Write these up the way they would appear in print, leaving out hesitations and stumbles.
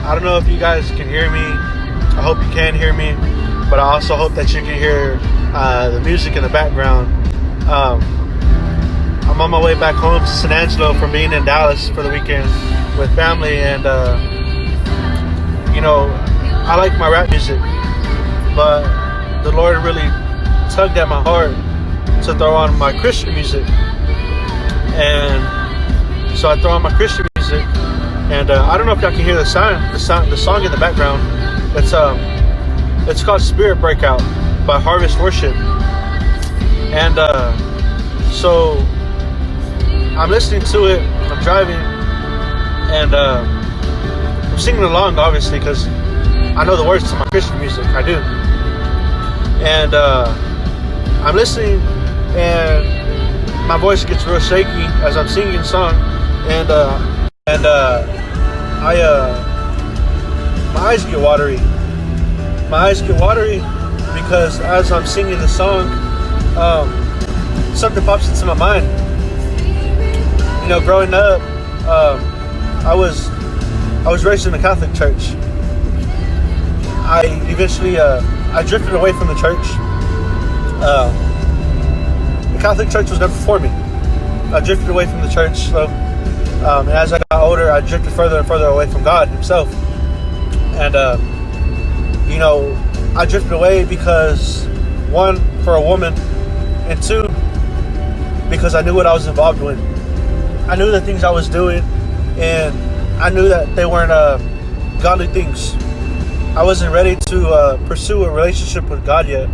I don't know if you guys can hear me. I hope you can hear me, but I also hope that you can hear the music in the background. I'm on my way back home to San Angelo from being in Dallas for the weekend with family, and I like my rap music, but the Lord really tugged at my heart to throw on my Christian music, and so I throw on my Christian music, and I don't know if y'all can hear the song in the background. It's called Spirit Breakout by Harvest Worship, and so I'm listening to it. I'm driving, and I'm singing along, obviously, because I know the words to my Christian music. I do, and I'm listening, and my voice gets real shaky as I'm singing the song, and my eyes get watery. My eyes get watery because as I'm singing the song, something pops into my mind. Growing up, I was raised in a Catholic church. I eventually I drifted away from the church. The Catholic church was never for me. I drifted away from the church, so and as I got older, I drifted further and further away from God Himself. And I drifted away because, one, for a woman, and two, because I knew what I was involved with. I knew the things I was doing, and I knew that they weren't godly things. I wasn't ready to pursue a relationship with God yet,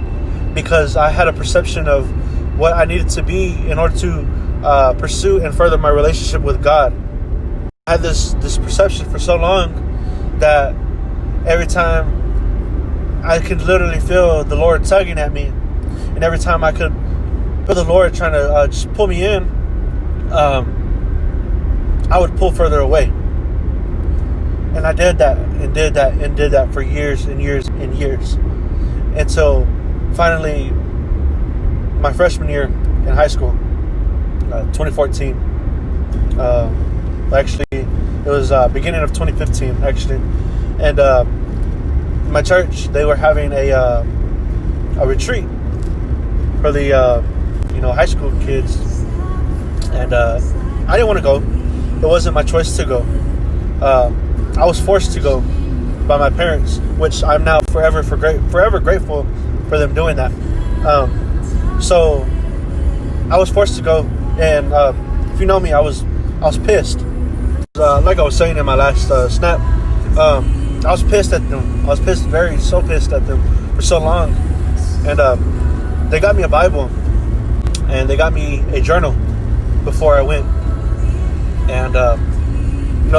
because I had a perception of what I needed to be in order to pursue and further my relationship with God. I had this perception for so long that every time I could literally feel the Lord tugging at me, and every time I could feel the Lord trying to just pull me in, I would pull further away. And I did that and did that and did that for years and years and years, until finally my freshman year in high school, 2014. Actually, it was beginning of 2015, actually. And my church, they were having a retreat for the high school kids, and I didn't want to go. It wasn't my choice to go. I was forced to go by my parents, which I'm now forever grateful for them doing that. So I was forced to go, and if you know me, I was pissed. Like I was saying in my last snap, I was pissed at them. I was so pissed at them for so long. And they got me a Bible, and they got me a journal before I went. And the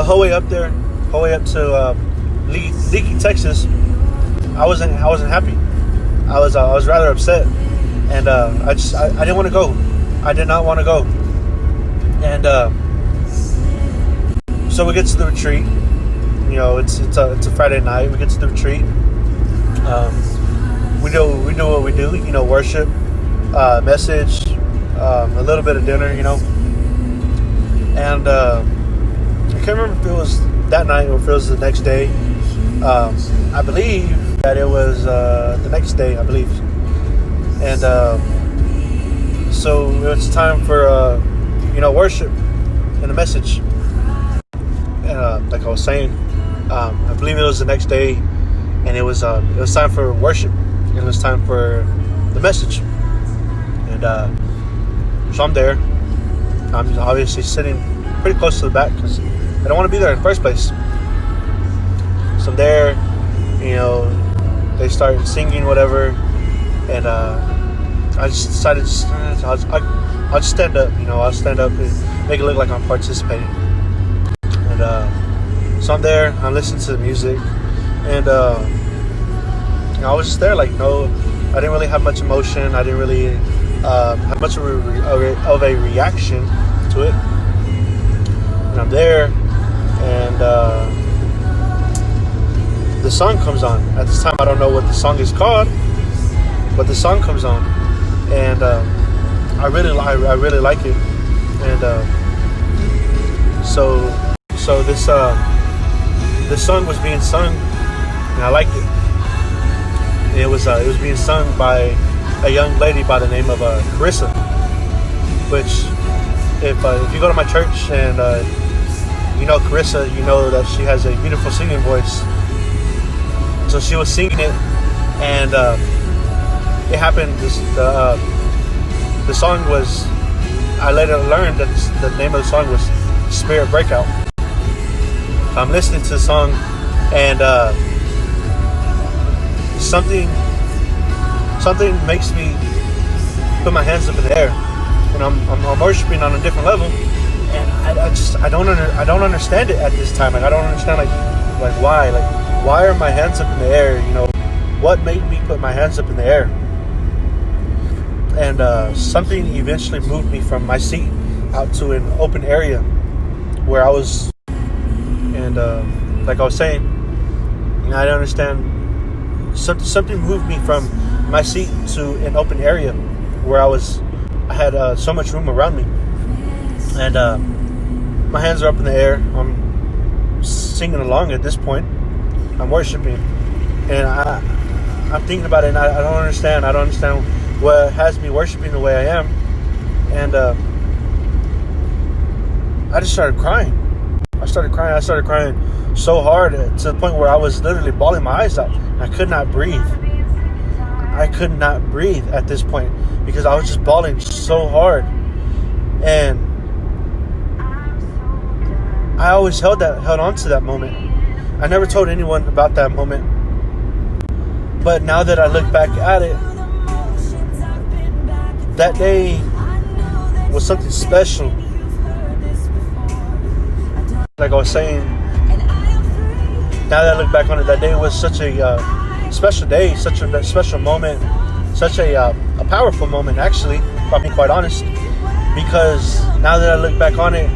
whole way up there, whole way up to Leakey, Texas, I wasn't happy. I was rather upset, and I didn't want to go. I did not want to go. And so we get to the retreat. It's a Friday night. We get to the retreat. We do what we do. Worship, message, a little bit of dinner. And I can't remember if it was that night or if it was the next day. I believe that it was the next day. I believe. And so it's time for worship and a message. And like I was saying, I believe it was the next day, and it was time for worship, and it was time for the message. And so I'm there. I'm obviously sitting pretty close to the back because I don't want to be there in the first place. So I'm there, they start singing whatever, and I just decided I'll just stand up. I'll stand up and make it look like I'm participating. And so I'm there, I'm listening to the music, and I was just there, I didn't really have much emotion. I didn't really have much of a reaction to it. And I'm there, and the song comes on. At this time, I don't know what the song is called, but the song comes on, and I really like it. And so this the song was being sung, and I liked it. It was being sung by a young lady by the name of Carissa, which if you go to my church and you know Carissa, you know that she has a beautiful singing voice. So she was singing it, and it happened. The song was. I later learned that the name of the song was Spirit Breakout. I'm listening to the song, and something makes me put my hands up in the air, and I'm worshiping on a different level, and I don't understand it at this time. Like I don't understand like why are my hands up in the air? You know, what made me put my hands up in the air? And something eventually moved me from my seat out to an open area where I was. And like I was saying, you know, I don't understand. Something moved me from my seat to an open area where I had so much room around me, and my hands are up in the air. I'm singing along at this point. I'm worshiping, and I'm thinking about it, and I don't understand. I don't understand what has me worshiping the way I am, and I just started crying. I started crying so hard to the point where I was literally bawling my eyes out. I could not breathe. I could not breathe at this point because I was just bawling so hard. And I always held on to that moment. I never told anyone about that moment. But now that I look back at it, that day was something special. Like I was saying, now that I look back on it, that day was such a special day, such a special moment, such a powerful moment, actually, if I'm being quite honest. Because now that I look back on it,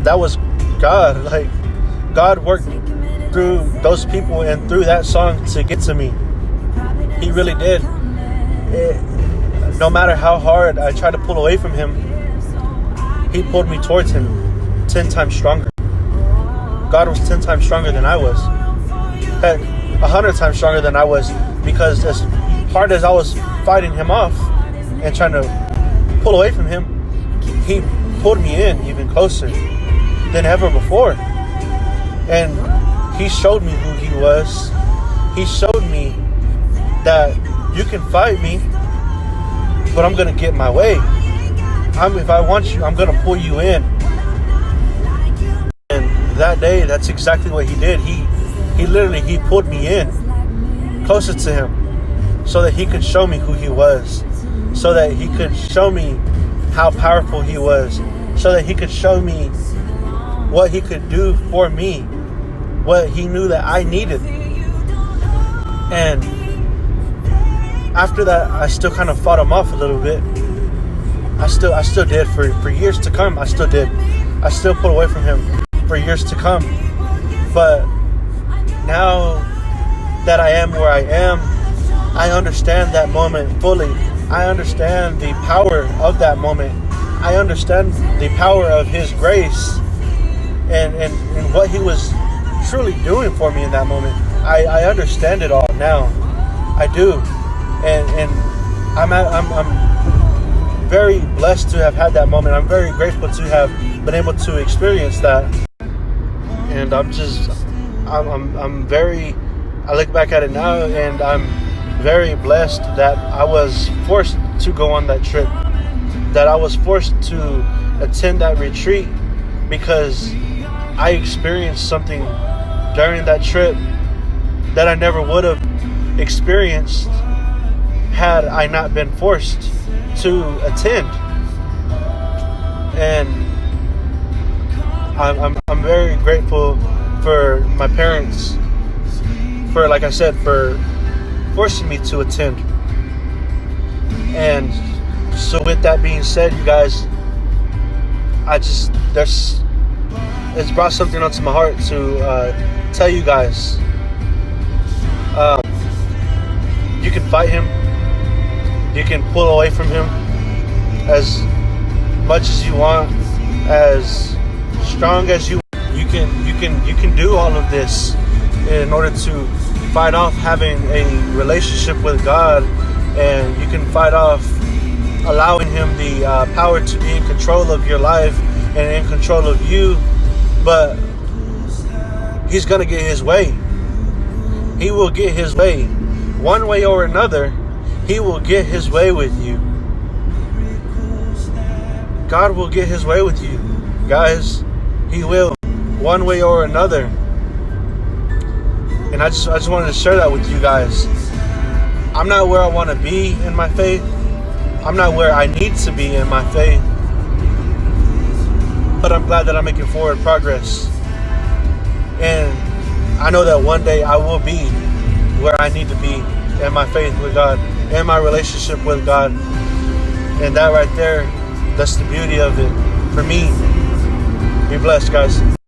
that was God. Like, God worked through those people and through that song to get to me. He really did. No matter how hard I tried to pull away from Him, He pulled me towards Him 10 times stronger. God was 10 times stronger than I was. Heck, 100 times stronger than I was, because as hard as I was fighting Him off and trying to pull away from Him, He pulled me in even closer than ever before. And He showed me who He was. He showed me that you can fight me, but I'm going to get my way. If I want you, I'm going to pull you in. That day, that's exactly what He did. He literally pulled me in closer to Him so that He could show me who He was, so that He could show me how powerful He was, so that He could show me what He could do for me, what He knew that I needed. And after that, I still kind of fought Him off a little bit. I still did for years to come. I still did. I still pulled away from Him for years to come. But now that I am where I am, I understand that moment fully. I understand the power of that moment. I understand the power of His grace and what He was truly doing for me in that moment. I understand it all now. I do. And I'm very blessed to have had that moment. I'm very grateful to have been able to experience that. And I look back at it now, and I'm very blessed that I was forced to go on that trip, that I was forced to attend that retreat, because I experienced something during that trip that I never would have experienced had I not been forced to attend. And I'm very grateful for my parents, for, like I said, for forcing me to attend. And so with that being said, you guys, it's brought something onto my heart to tell you guys. You can fight Him. You can pull away from Him as much as you want, as strong as you want. You can do all of this in order to fight off having a relationship with God, and you can fight off allowing Him the power to be in control of your life and in control of you. But He's gonna get His way. He will get His way. One way or another, He will get His way with you. God will get His way with you, guys. He will, one way or another. And I just wanted to share that with you guys. I'm not where I want to be in my faith. I'm not where I need to be in my faith. But I'm glad that I'm making forward progress. And I know that one day I will be where I need to be in my faith with God, in my relationship with God. And that right there, that's the beauty of it for me. Be blessed, guys.